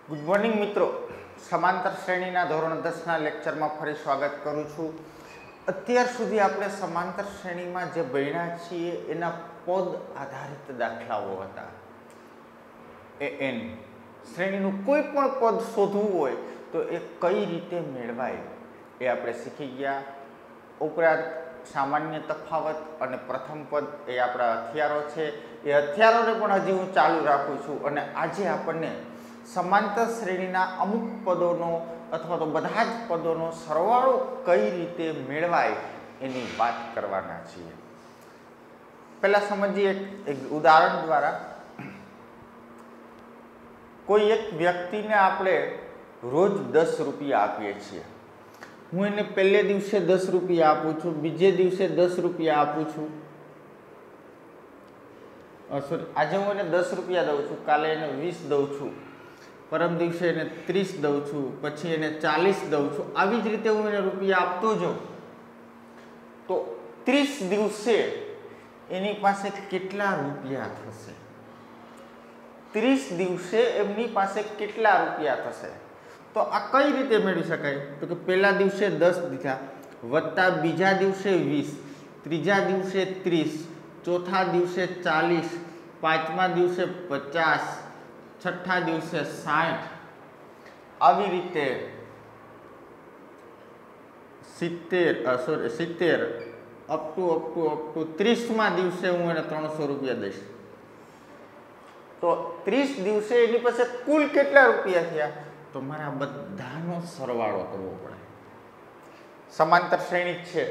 Good morning मित्रों, समांतर श्रेणीना धोरण 10 ना लेक्चर में फरी स्वागत करूँ छूँ। અત્યાર સુધી આપણે સમાંતર શ્રેણીમાં જે ભણ્યા છીએ એના પદ આધારિત દાખલાઓ હતા। એન શ્રેણીનું કોઈ પણ પદ શોધવું હોય તો એ કઈ રીતે મેળવાય એ આપણે શીખી ગયા। ઉપરાંત સામાન્ય તફાવત અને પ્રથમ પદ એ આપણા હથિયારો છે। એ હથિયારોને પણ હજી હું ચાલુ રાખું છું અને આજે આપણને સમાંતર શ્રેણીના અમુક પદોનો અથવા તો બધા જ પદોનો સરવાળો કઈ રીતે મેળવાય એની વાત કરવાના છીએ। પહેલા સમજીએ એક ઉદાહરણ દ્વારા। કોઈ એક વ્યક્તિને આપણે રોજ 10 રૂપિયા આપીએ છીએ। હું એને પહેલે દિવસે 10 રૂપિયા આપું છું, બીજે દિવસે 10 રૂપિયા આપું છું, સોરી આજે હું એને 10 રૂપિયા દઉં છું, કાલે એને 20 દઉં છું, પરમ દિવસે એને 30 દઉં છું, પછી એને 40 દઉં છું। આવી જ રીતે હું એને રૂપિયા આપતો જાઉં તો 30 દિવસે એની પાસે કેટલા રૂપિયા થશે? 30 દિવસે એમની પાસે કેટલા રૂપિયા થશે? તો આ કઈ રીતે મેળવી શકાય? તો કે પહેલા દિવસે 10 દીધા, વત્તા બીજા દિવસે 20, ત્રીજા દિવસે 30, ચોથા દિવસે 40, પાંચમા દિવસે 50, છઠ્ઠા દિવસે 60, આવી રીતે 70 અપ ટુ 30મા દિવસે હું એને 300 રૂપિયા દઈશ। તો 30 દિવસે એની પાસે કુલ કેટલા રૂપિયા થયા? તો મારે આ બધાનો સરવાળો કરવો પડે। સમાંતર શ્રેણી છે,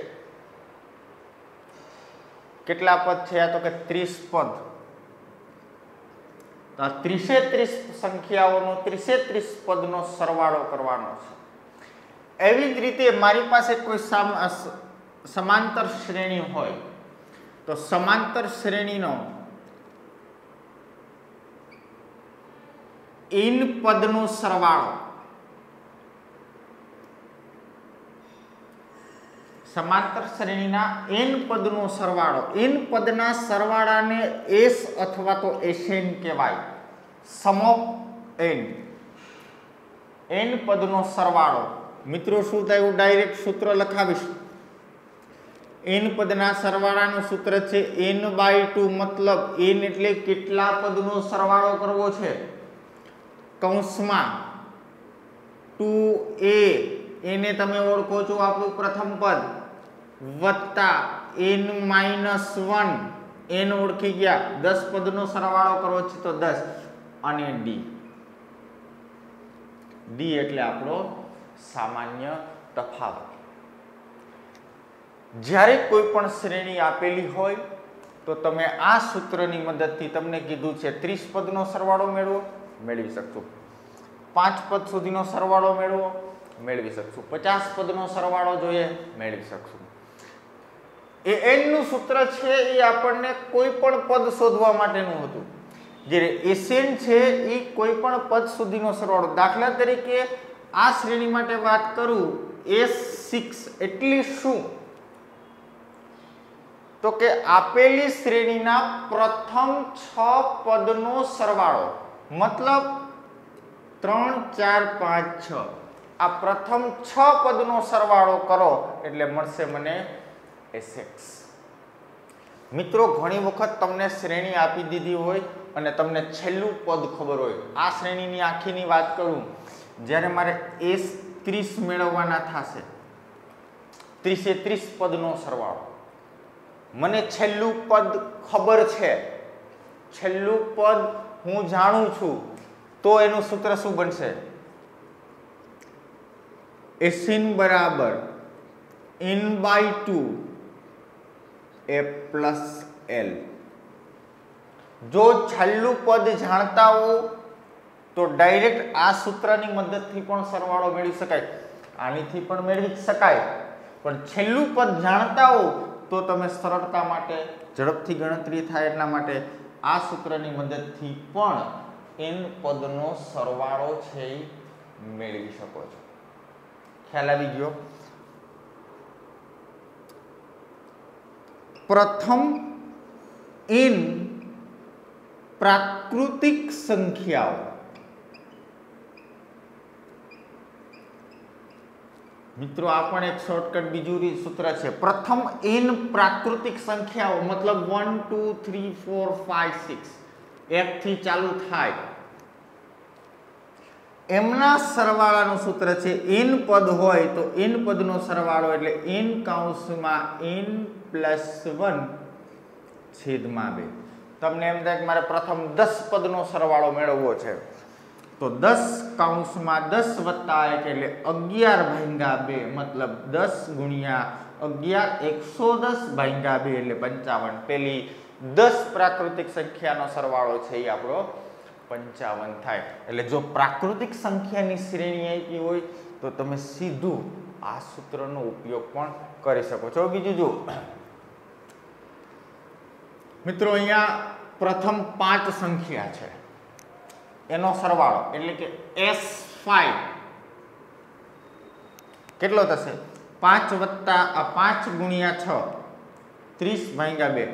કેટલા પદ થયા? તો કે 30 પદ। તો આ 30 સંખ્યાઓનો 30 પદનો સરવાળો કરવાનો છે। એવી જ રીતે મારી પાસે કોઈ સમાંતર શ્રેણી હોય તો સમાંતર શ્રેણીનો n પદનો સરવાળો, સમાંતર શ્રેણીના n પદનો સરવાળો, n પદના સરવાળાને s અથવા તો Sn કહેવાય। સમ ઓફ n પદનો સરવાળો। મિત્રો શું થાય? હું ડાયરેક્ટ સૂત્ર લખાવીશ। n પદના સરવાળાનું સૂત્ર છે n/2, મતલબ n એટલે કેટલા પદનો સરવાળો કરવો છે? કૌંસમાં 2a, એને તમે ઓળખો છો આપણું પ્રથમ પદ, વત્તા n-1, n ઓળખી ગયા, 10 પદનો સરવાળો કરવો છે તો 10, અને d એટલે આપણો સામાન્ય તફાવત। જ્યારે કોઈ પણ શ્રેણી આપેલી હોય તો તમે આ સૂત્રની મદદથી, તમને કીધું છે 30 પદનો સરવાળો મેળવો, મેળવી શકશો। 5 પદ સુધીનો સરવાળો મેળવો, મેળવી શકશો। 50 પદનો સરવાળો જોઈએ, મેળવી શકશો। એ n નું સૂત્ર છે એ આપણને કોઈ પણ પદ શોધવા માટેનું હતું। જ્યારે Sn છે એ કોઈ પણ પદ સુધીનો સરવાળો। દાખલા તરીકે આ શ્રેણી માટે વાત કરું, S6 એટલે શું? તો કે આપેલી શ્રેણીના પ્રથમ 6 પદનો સરવાળો, મતલબ 3, 4, 5, 6, આ પ્રથમ 6 પદનો સરવાળો કરો એટલે મળશે મને S6। મિત્રો ઘણી વખત તમને શ્રેણી આપી દીધી હોય અને તમને છેલ્લું પદ ખબર હોય। આ શ્રેણીની આખીની વાત કરું, જ્યારે મારે S30 મેળવવાના થશે, 30 પદનો સરવાળો, મને છેલ્લું પદ ખબર છે, છેલ્લું પદ હું જાણું છું, તો એનું સૂત્ર શું બનશે? Sn બરાબર n/2 a પ્લસ l। જો છેલ્લું પદ જાણતા હો તો ડાયરેક્ટ આ સૂત્રની મદદથી પણ સરવાળો મેળવી શકાય, આનીથી પણ મેળવી શકાય, પણ છેલ્લું પદ જાણતા હો તો તમે સરળતા માટે, ઝડપથી ગણતરી થાય એટલા માટે આ સૂત્રની મદદથી પણ n પદનો સરવાળો છે એ મેળવી શકો છો। ખ્યાલ આવી ગયો? પ્રથમ n પ્રાકૃતિક સંખ્યાઓ, મિત્રો આ પણ એક શોર્ટકટ બીજું સૂત્ર છે। પ્રથમ n પ્રાકૃતિક સંખ્યાઓ મતલબ 1 2 3 4 5 6 એક થી ચાલુ થાય એમના સરવાળાનું સૂત્ર છે। n પદ હોય તો n પદનો સરવાળો એટલે n કૌંસમાં n + 1 છેદમાં 2। તમને એમ થાય કે મારે પ્રથમ 10 પદનો સરવાળો મેળવવો છે તો 10 કૌંસમાં 10 + 1 એટલે 11 ભાગ્યા 2 મતલબ 10 ગુણ્યા 11 110 ભાગ્યા 2 એટલે 55। પેલી 10 પ્રાકૃતિક સંખ્યાનો સરવાળો છે એ આપણો 55 થાય। એટલે જો પ્રાકૃતિક સંખ્યાની શ્રેણી આપી હોય તો તમે સીધું આ સૂત્રનો ઉપયોગ પણ કરી શકો છો। બીજું જો મિત્રો અહીંયા પ્રથમ 5 સંખ્યા છે એનો સરવાળો એટલે કે S5 કેટલો થશે 5 + 5 ગુણ્યા 6 30 ભાગ્યા 2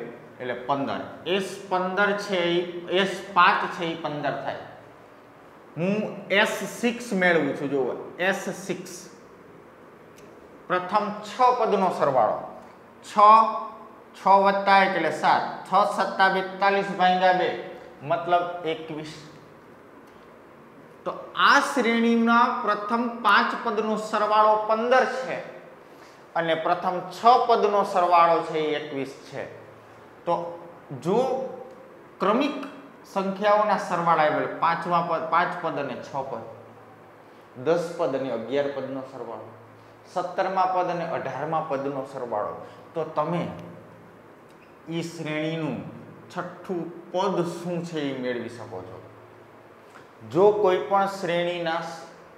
એટલે 15। S15 છે S5 છે એ 15 થાય। હું S6 મેળવું છું જુઓ S6 પ્રથમ 6 પદનો સરવાળો 6 + 1 એટલે 7 6 + 7 42 ભાગ્યા 2 મતલબ 21। તો આ શ્રેણીના પ્રથમ 5 પદનો સરવાળો 15 છે અને પ્રથમ 6 પદનો સરવાળો છે એ 21 છે। તો જો ક્રમિક સંખ્યાઓના સરવાળા આવે 5 પદ અને 6 પદ 10 પદ અને 11 પદનો સરવાળો 17મા પદ અને 18મા પદનો સરવાળો તો તમે એ શ્રેણીનું છઠ્ઠું પદ શું છે એ મેળવી શકો છો। જો કોઈ પણ શ્રેણીના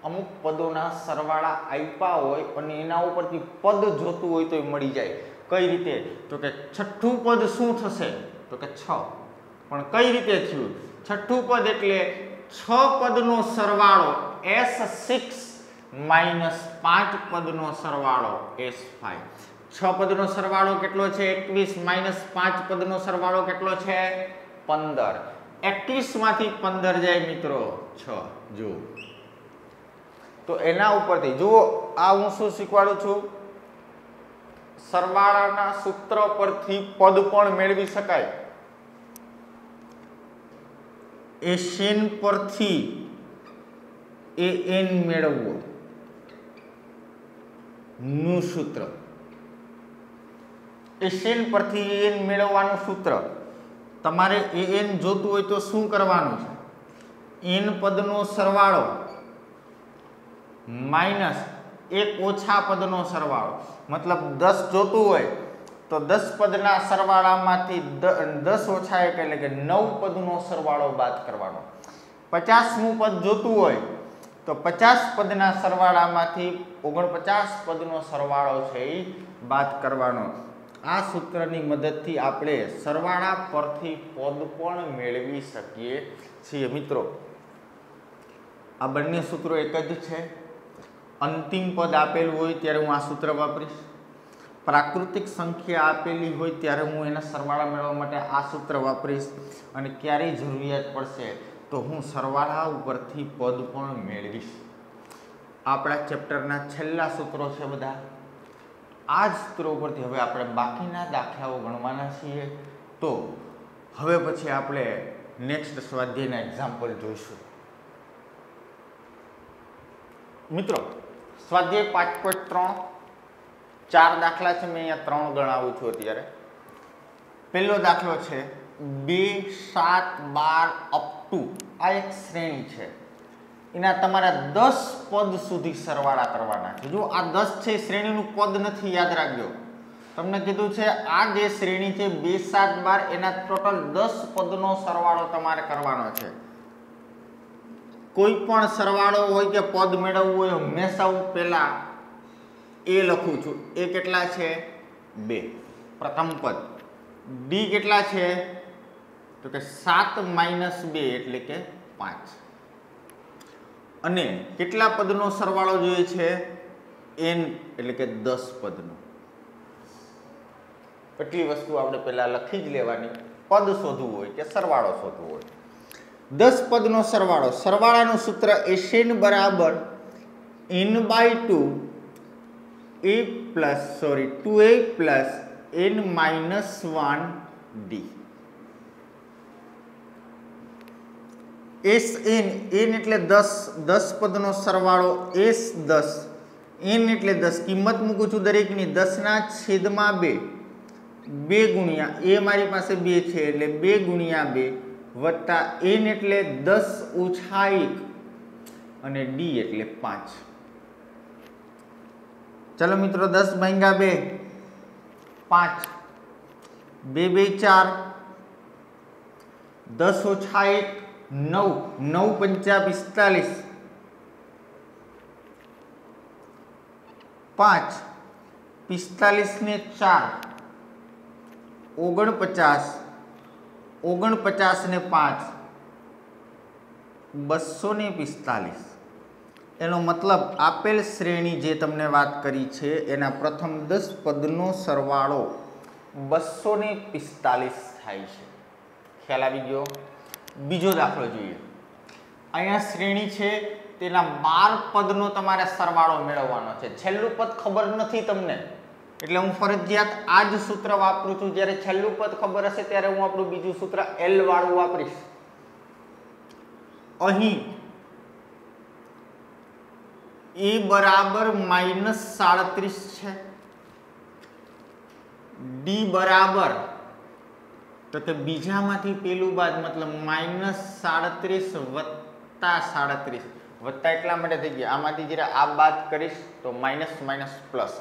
અમુક પદોના સરવાળા આપ્યા હોય અને એના ઉપરથી પદ જોતું હોય તો એ મળી જાય। કઈ રીતે તો કે છઠ્ઠું પદ શું થશે તો કે 6 પણ કઈ રીતે થયું છઠ્ઠું પદ એટલે 6 પદનો સરવાળો S6 - 5 પદનો સરવાળો S5। 6 પદનો સરવાળો કેટલો છે 21 - 5 પદનો સરવાળો કેટલો છે 15। 21 માંથી 15 જાય મિત્રો 6 જો તો એના ઉપરથી જુઓ આ હું શું શીખવાડું છું સરવાળાના સૂત્ર પરથી પદ પણ મેળવી શકાય। Sn પરથી An મેળવવો નું સૂત્ર Sn પરથી An મેળવવાનું સૂત્ર તમારે An જોતું હોય તો શું કરવાનું છે n પદનો સરવાળો માઈનસ 1 ઓછા પદનો સરવાળો મતલબ 10 જોતું હોય તો 10 પદના સરવાળામાંથી 10 ઓછા 1 એટલે કે 9 પદનો સરવાળો બાદ કરવાનો। 50મું પદ જોતું હોય તો 50 પદના સરવાળામાંથી 49 પદનો સરવાળો છે એ બાદ કરવાનો। આ સૂત્રની મદદથી આપણે સરવાળા પરથી પદ પણ મેળવી શકીએ છીએ। મિત્રો આ બંને સૂત્રો એક જ છે। અંતિમ પદ આપેલું હોય ત્યારે હું આ સૂત્ર વાપરીશ, પ્રાકૃતિક સંખ્યા આપેલી હોય ત્યારે હું એના સરવાળા મેળવવા માટે આ સૂત્ર વાપરીશ અને ક્યારેય જરૂરિયાત પડશે તો હું સરવાળા ઉપરથી પદ પણ મેળવીશ। આપણા ચેપ્ટરના છેલ્લા સૂત્રો છે બધા। આ જ સૂત્રો ઉપરથી હવે આપણે બાકીના દાખલાઓ ગણવાના છીએ। તો હવે પછી આપણે નેક્સ્ટ સ્વાધ્યાયના એક્ઝામ્પલ જોઈશું। મિત્રો સ્વાધ્યાય 5.3 4 દાખલા છે, મેં અહીંયા 3 ગણાવું છું અત્યારે। પહેલો દાખલો છે 2 7 12 અપ ટુ આ એક શ્રેણી છે, એના તમારા 10 પદ સુધી સરવાળા કરવાના છે। જો આ 10 છે શ્રેણીનું પદ નથી, યાદ રાખજો। તમને કીધું છે આ જે શ્રેણી છે 2 7 12 એના ટોટલ 10 પદનો સરવાળો તમારે કરવાનો છે। કોઈ પણ સરવાળો હોય કે પદ મેળવવું હોય હંમેશા હું પહેલા એ લખું છું। એ કેટલા છે 2 પ્રથમ પદ। ડી કેટલા છે તો કે 7 - 2 એટલે કે 5 અને કેટલા પદનો સરવાળો જોઈએ છે n એટલે કે 10 પદનો। એટલી વસ્તુ આપણે પહેલા લખી જ લેવાની, પદ શોધવું હોય કે સરવાળો શોધવો હોય। 10 પદનો સરવાળો, સરવાળાનું સૂત્ર Sn = n/2 2a plus n minus 1 d। Sn n એટલે 10 પદનો સરવાળો s 10 n એટલે 10 કિંમત મૂકું છું દરેકની 10/2 2 ગુણ્યા a મારી પાસે 2 છે એટલે 2 ગુણ્યા 2 વત્તા n એટલે 10 ઓછા 1 અને d એટલે 5। चलो मित्रों 10 भाग्या 2 5 2 2 4 10 ओछा 1 9 9 पंचा 45 5 45 ने 4 49 49 ने 5 245। એનો મતલબ આપેલ શ્રેણી જે તમને વાત કરી છે એના પ્રથમ 10 પદનો સરવાળો 245 થાય છે। ખ્યાલ આવી ગયો? બીજો દાખલો જોઈએ। અહીંયા શ્રેણી છે તેના 12 પદનો તમારે સરવાળો મેળવવાનો છે। છેલ્લું પદ ખબર નથી તમને એટલે હું ફરજિયાત આ જ સૂત્ર વાપરું છું। જ્યારે છેલ્લું પદ ખબર હશે ત્યારે હું આપણું બીજું સૂત્ર L વાળું વાપરીશ। અહીં a बराबर -37 है, d बराबर तो के बीजा मांथी पेलू बाद मतलब -37 वत्ता 37 वत्ता એટલા માટે થઈ ગયા આમાંથી જરા આ બાદ કરીશ તો માઈનસ માઈનસ પ્લસ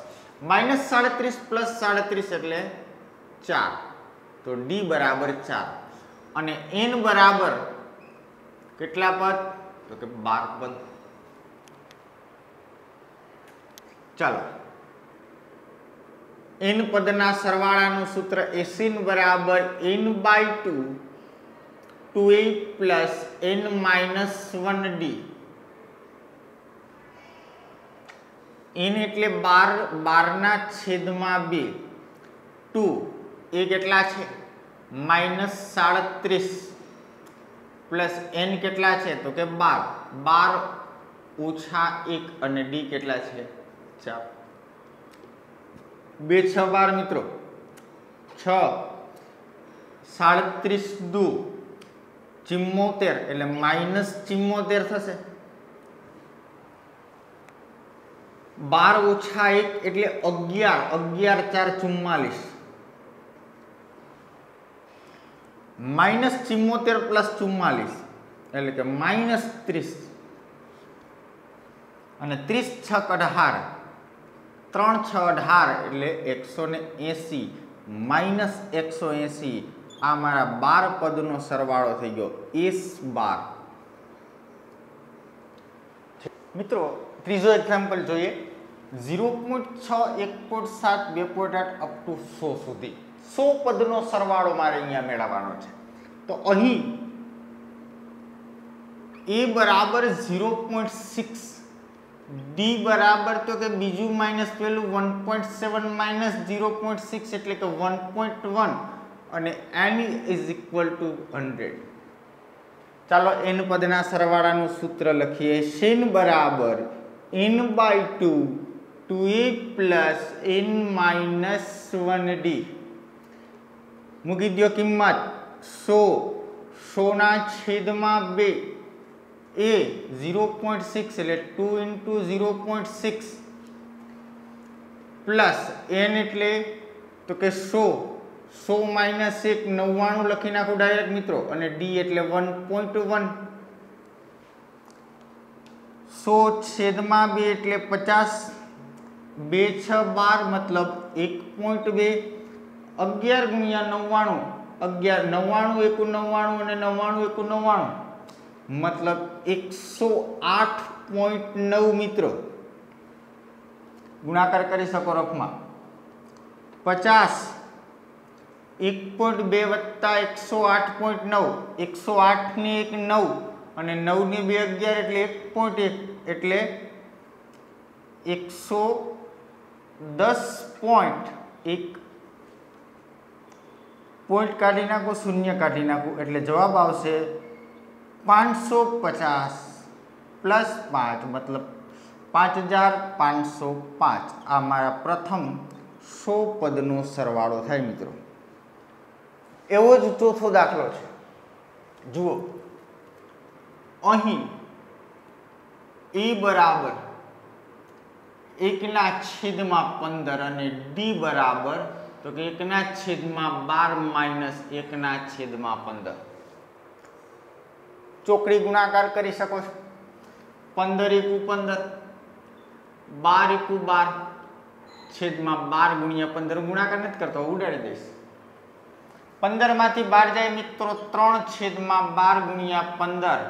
-37 પ્લસ 37 એટલે 4 તો d બરાબર 4 અને n બરાબર કેટલા પદ તો કે 12 પદ। चलो n पदना सरवाळानुं सूत्र Sn बराबर n/2 2a plus n minus 1d। n એટલે 12/2 2 એ કેટલા છે -37 પ્લસ n કેટલા છે તો કે 12 ઓછા 1 અને d કેટલા છે 4 2 6 12 મિત્રો 6 37 2 74 એટલે -74 થશે 12 ઓછા 1 એટલે 11 11 4 44 -74 પ્લસ 44 એટલે કે -30 અને 30 6 18 3 6 18 એટલે 180 માઇનસ 180 આ મારા 12 પદનો સરવાળો થઈ ગયો S12। મિત્રો ત્રીજો એક્ઝામ્પલ જોઈએ 0.6 1.7 2.8 અપ ટુ 100 સુધી 100 પદનો સરવાળો મારે અહીંયા મેળવવાનો છે। તો અહીં a બરાબર 0.6 d બરાબર તો કે બીજું માઈનસ પેલું 1.7 માઈનસ 0.6 એટલે કે 1.1 અને n ઇઝ ઇક્વલ ટુ 100। ચાલો n પદના સરવાળાનું સૂત્ર લખીએ n બરાબર n/2 2a plus n minus 1d। મૂકી દો કિંમત 100 ના છેદમાં 2 a 0.6 એટલે 2 into 0.6 પ્લસ n એટલે તો કે 100 માઇનસ 1 99 લખી નાખો ડાયરેક્ટ મિત્રો અને d એટલે 1.1 100 છેદમાં 2 એટલે 50 2 6 12 મતલબ 1.2 11 ગુણ્યા 99 11 99 અને 99 मतलब 108.9 मित्रों गुणाकार करी सको रफमा 50 1.2 वत्ता 108.9 108 ने 1 9 અને 9 ને 2 11 એટલે 1.1 એટલે 110.1 પોઈન્ટ કાઢી નાખો શૂન્ય કાઢી નાખો એટલે જવાબ આવશે 550 प्लस 5 मतलब 5505 આ મારા પ્રથમ 100 પદનો સરવાળો થાય મિત્રો। એવો જ ચોથો દાખલો છે, જુઓ અહીં e બરાબર 1/15 અને d બરાબર તો કે 1/12 માઇનસ 1/15। ચોકડી ગુણાકાર કરી શકો છો। 15 × 15 12 × 12 છેદમાં 12 ગુણ્યા 15 ગુણાકાર નથી કરતો, ઉડાડી દઈશ। 15 માંથી 12 જાય મિત્રો 3/12 ગુણ્યા 15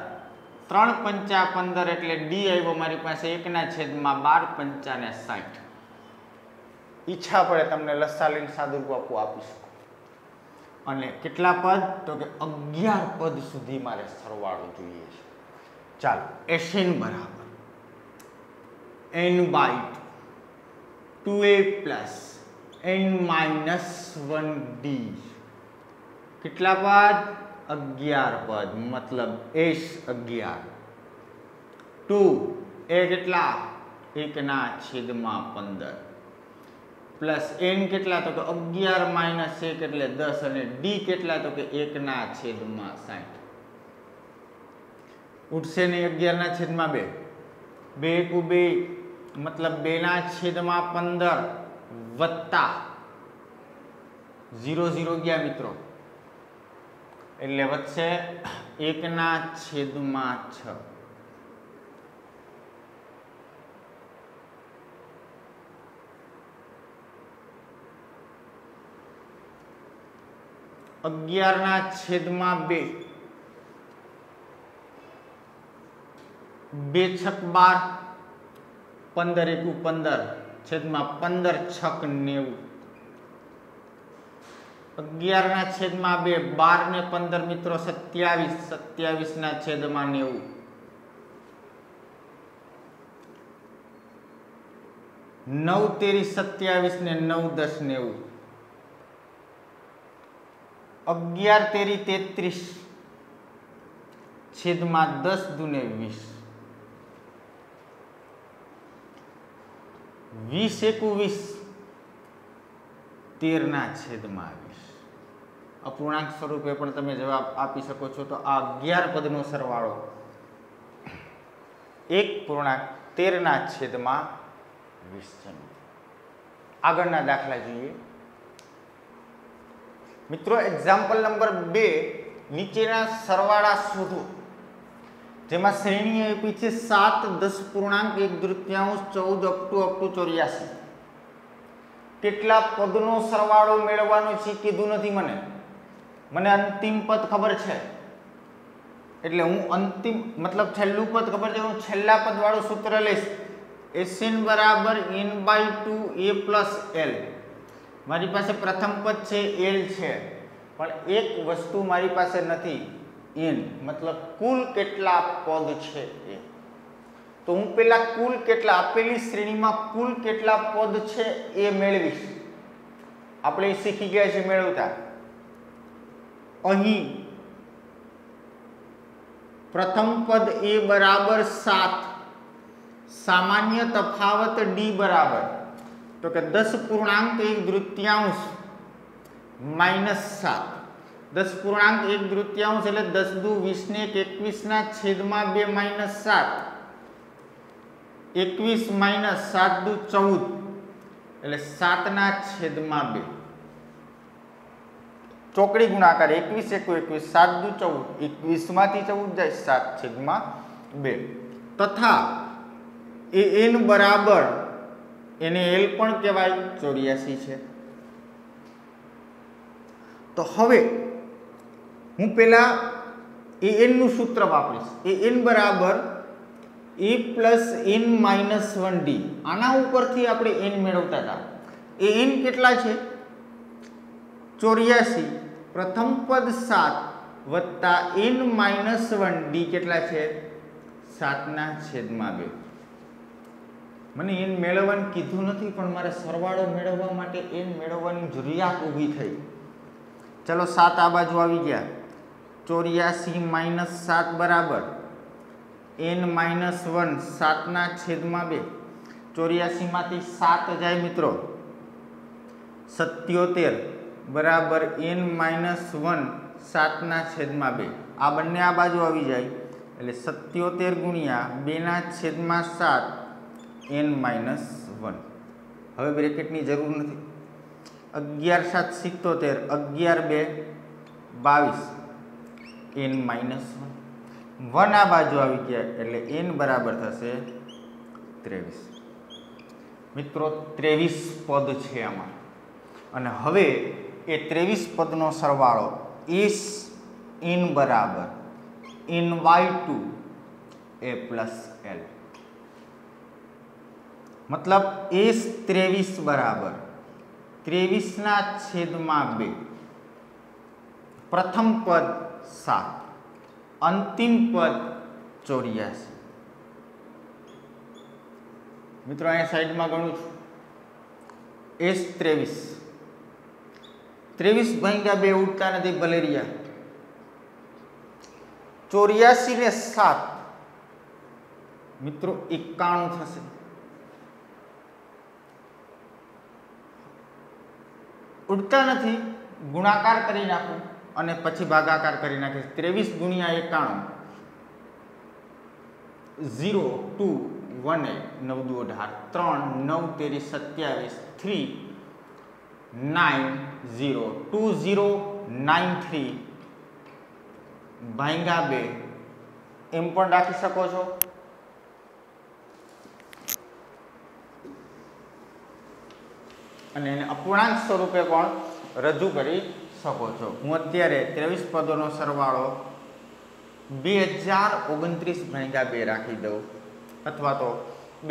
3 પંચા 15 એટલે ડી આવ્યો મારી પાસે 1/12 પંચા ને 60। ઈચ્છા પડે તમને લસા લઈને સાદુરૂપ આપી શકો। અને કેટલા પદ તો કે 11 પદ સુધી મારે સરવાળો જોઈએ છે। ચાલો Sn બરાબર n/2 2a પ્લસ n-1d કેટલા પદ 11 પદ મતલબ S11 2 એ કેટલા 1/15 પ્લસ n કેટલા તો કે 11 માઇનસ 1 એટલે 10 અને d કેટલા તો કે 1/60 ઉઠશે ને 11/2 2 × 2 મતલબ 2/15 વત્તા 0 0 ગયા મિત્રો એટલે વધશે 1/6। અગિયાર ના છેદમાં 2 2 છક 12 15 × 15 છેદમાં 15 છક 90 11 ના છેદમાં 2 12 ને 15 મિત્રો 27 27 ના છેદમાં 90 9 તેરી 27 ને 9 10 90 11 તેરી 33 છેદમાં 10 દુને 20 20 21 13 ના છેદમાં 20 અપૂર્ણાંક સ્વરૂપે પણ તમે જવાબ આપી શકો છો। તો આ 11 પદનો સરવાળો 1.13 ના છેદમાં 20 છે। આગળના દાખલા જોઈએ મિત્રો। એક્ઝામ્પલ નંબર 2 નીચેના સરવાળા શોધો જેમાં શ્રેણી આપી છે 7 10.1/3 14 અપ ટુ 84। કેટલા પદનો સરવાળો મેળવવાનો છે કીધું નથી મને અંતિમ પદ ખબર છે એટલે હું અંતિમ મતલબ છેલ્લું પદ ખબર છે, હું છેલ્લા પદ વાળું સૂત્ર લઈશ। Sn બરાબર n/2 a + l। મારી પાસે પ્રથમ પદ છે l છે પણ એક વસ્તુ મારી પાસે નથી n મતલબ કુલ કેટલા પદ છે એ। તો હું પેલા કુલ કેટલા આપેલી શ્રેણીમાં કુલ કેટલા પદ છે એ મેળવીશ। આપણે શીખી ગયા છે મેળવતા। અહીં પ્રથમ પદ a બરાબર 7 સામાન્ય તફાવત d બરાબર તો કે 10.1/3 - 7 10.1/3 એટલે 10 દુ 20 ને 21 ના છેદમાં 2 - 7 21 - 7 દુ 14 એટલે 7 ના છેદમાં 2 ચોકડી ગુણાકાર 21 21 7 દુ 14 21 માંથી 14 જાય 7/2 તથા એ n બરાબર એને l પણ કહેવાય 84 છે। તો હવે હું પેલા an નું સૂત્ર વાપરીશ। an બરાબર a + n-1d આના ઉપરથી આપણે n મેળવતા હતા। an કેટલા છે 84 પ્રથમ પદ 7 વત્તા n-1d કેટલા છે 7 ના છેદમાં 2। મને n મેળવવાનું કીધું નથી પણ મારે સરવાળો મેળવવા માટે n મેળવવાની જરૂરિયાત ઊભી થઈ। ચલો 7 આ બાજુ આવી ગયા 84 - 7 બરાબર n-1 7 છેદમાં 2 84 માંથી 7 જાય મિત્રો 77 બરાબર n-1 7 છેદમાં 2 આ બંને આ બાજુ આવી જાય એટલે 77 ગુણ્યા 2/7 n-1 હવે બ્રેકેટની જરૂર નથી 11 7 77 11 2 22 n-1 1 આ બાજુ આવી ગયા એટલે n બરાબર થશે 23 મિત્રો 23 પદ છે આમાં અને હવે એ 23 પદનો સરવાળો is n બરાબર n/2 a plus l मतलब is 23 बराबर 23/2 प्रथम पद 7 अंतिम पद 84 मित्रों अहीं साइड में गणुं छुं is 23 भाग्या 2 उठता नहीं बलेरिया 84 ने 7 मित्रों 91 थशे उड़ता नहीं गुणाकार करी नाखूं અને પછી ભાગાકાર કરી નાખીશ 23 ગુણ્યા 91 0 2 1 8 9 2 18 3 9 13 27 3 9 0 2 0 9 3 ભાગ્યા 2 એમ પણ રાખી શકો છો અને એને અપૂર્ણાંક સ્વરૂપે પણ રજૂ કરી શકો છો હું અત્યારે 23 પદોનો સરવાળો 2029/2 રાખી દઉં અથવા તો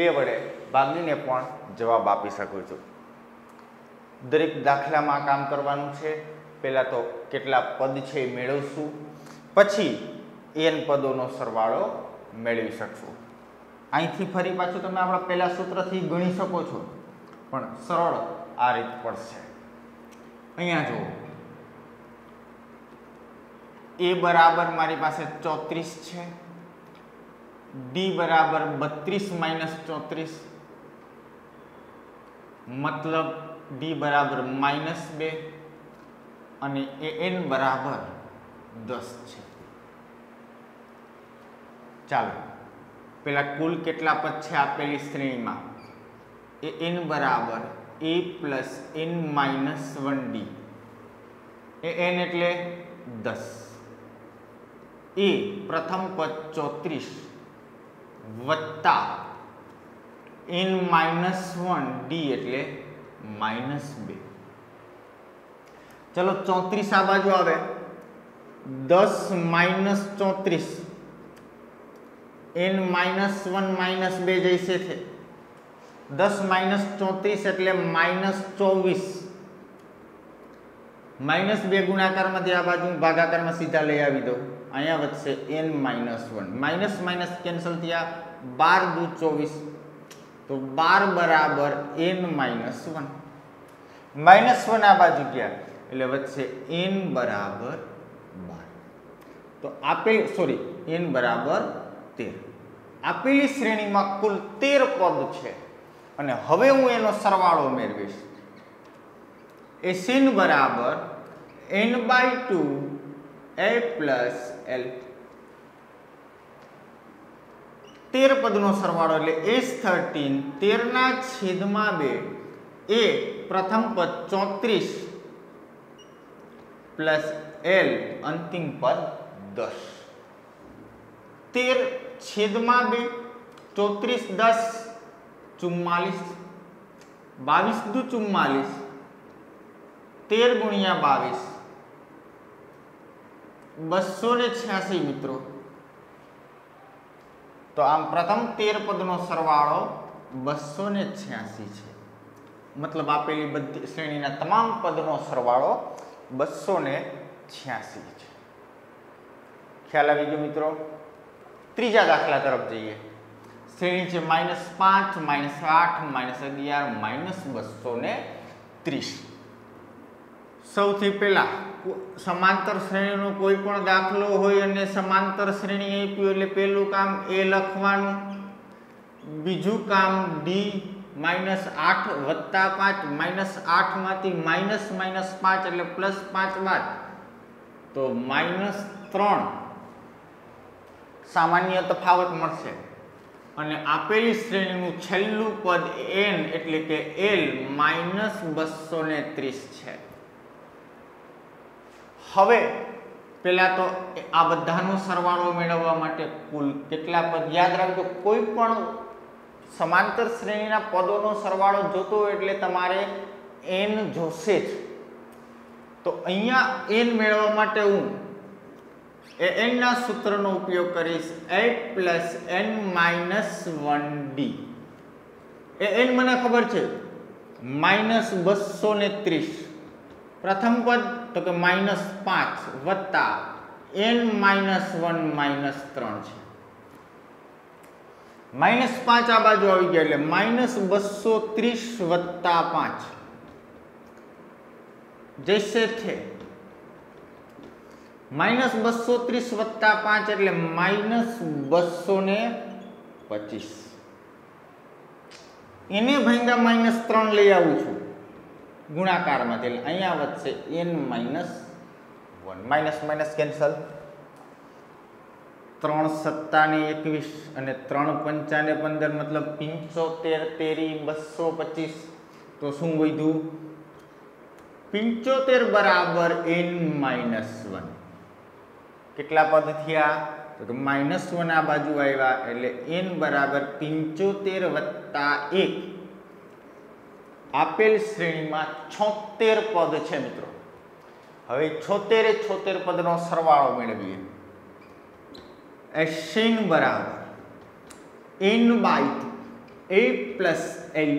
2 વડે ભાગીને પણ જવાબ આપી શકું છું દરેક દાખલામાં કામ કરવાનું છે પહેલાં તો કેટલા પદ છે એ મેળવશું પછી n પદોનો સરવાળો મેળવી શકશું અહીંથી ફરી પાછું તમે આપણા પહેલા સૂત્રથી ગણી શકો છો પણ સરળ આ રીત પડશે અહીંયા જુઓ a बराबर मारी पास 34 है d बराबर 32 - 34 मतलब d बराबर -2 અને an बराबर 10 है चलो पेला कुल केटला पद है आपेली श्रेणी में an बराबर a + n-1d an एटले 10 ए प्रथम पद 34 वत्ता n-1 d एटले -2 चलो 34 आ बाजू आवे 10 - 34 n-1 -2 जैसे थे 10 - 34 एटले -24 -2 गुणाकार में आ बाजू भागाकार में सीधा लई आवी दो अहींया वच्चे n-1 माइनस माइनस कैंसल थया 12 × 2 = 24 तो 12 बराबर n-1 -1 आ बाजू गया एटले वच्चे n बराबर 12 तो आपे सॉरी n बराबर 13 आपेली श्रेणी में कुल 13 पद है અને હવે હું એનો સરવાળો મેળવીશ n બરાબર n/2 a plus l 13 પદનો સરવાળો એટલે s13 13/2 a પ્રથમ પદ 34 પ્લસ l અંતિમ પદ 10 13/2 34 10 44 22 × 2 = 44 13 × 22 286 मित्रों तो आम प्रथम 13 पदनो सरवाळो 286 है मतलब आपेली बधी श्रेणीना तमाम पदनो सरवाळो 286 है ख्याल आवी गयो मित्रों त्रीजा दाखला तरफ जईए श्रेणी है -5 -8 -11 -230 સૌથી પહેલા સમાંતર શ્રેણીનો કોઈ પણ દાખલો હોય અને સમાંતર શ્રેણી આપી એટલે પહેલું કામ એ લખવાનું, બીજું કામ ડી -8 વત્તા 5 -8 માંથી -5 એટલે +5 બાદ તો -3 સામાન્ય તફાવત મળશે અને આપેલી શ્રેણીનું છેલ્લું પદ n એટલે કે l -230 છે। હવે પહેલા તો આ બધાનો સરવાળો મેળવવા માટે કુલ કેટલા પદ યાદ રાખજો। કોઈ પણ સમાંતર શ્રેણીના પદોનો સરવાળો જોતો હોય એટલે તમારે n જોશે જ। તો અહીંયા n મેળવવા માટે હું an ના સૂત્રનો ઉપયોગ કરીશ, a + n-1d। an મને ખબર છે -230, પ્રથમ પદ તો કે -5 વત્તા n-1 -3 છે, -5 આ બાજુ આવી ગયા એટલે -230 વત્તા 5 જૈસે थे -230 વત્તા 5 એટલે -225, એને ભાંગ્યા -3 લઈ આવું છું ગુણાકારમાંથી એટલે અહીંયા વધશે n-1 માઇનસ કેન્સલ, 3 સત્તા ને 21 અને 3 પંચા ને 15 મતલબ 75 તેરી 225 તો શું વધ્યું 75 બરાબર n-1। કેટલા પદ થયા તો કે -1 આ બાજુ આવ્યા એટલે n બરાબર 75 વત્તા 1 આપેલ શ્રેણીમાં 76 પદ છે મિત્રો। હવે 76 પદનો સરવાળો મેળવીએ। sin બરાબર n/2 a + l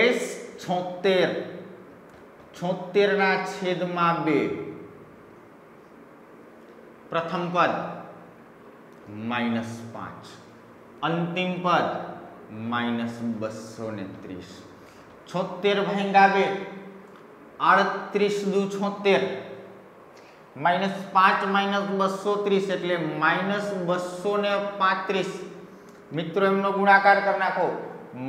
s 76 ના છેદમાં 2 પ્રથમ પદ -5 અંતિમ પદ -230, 76 ભાગ્યા 2 38 દુ 76, -5 -230 એટલે -235। મિત્રો એમનો ગુણાકાર કરી નાખો,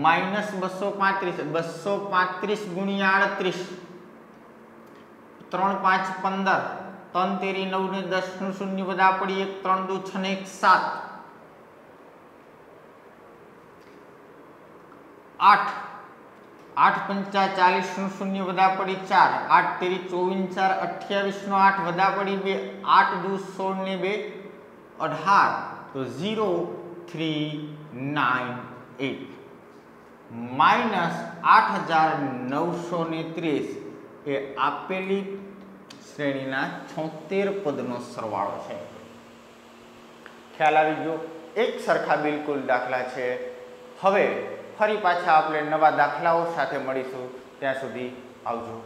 -235 235 ગુણ્યા 38, 3 5 15, 3 તેરી 9 ને 10 નું શૂન્ય વધા પડી 1 3 દુ 6 ને 1 7, 8 8 પંચા 40 નું શૂન્ય વધા પડી 4, 8 તેરી 24 4 28 નો 8 વધા પડી 2, 8 દુ 16 ને 2 18 તો 0 3 9 8 -8930 એ આપેલી શ્રેણીના 76 પદનો સરવાળો છે। ખ્યાલ આવી ગયો? એક સરખા બિલકુલ દાખલા છે। હવે ફરી પાછા આપણે નવા દાખલાઓ સાથે મળીશું, ત્યાં સુધી આવજો।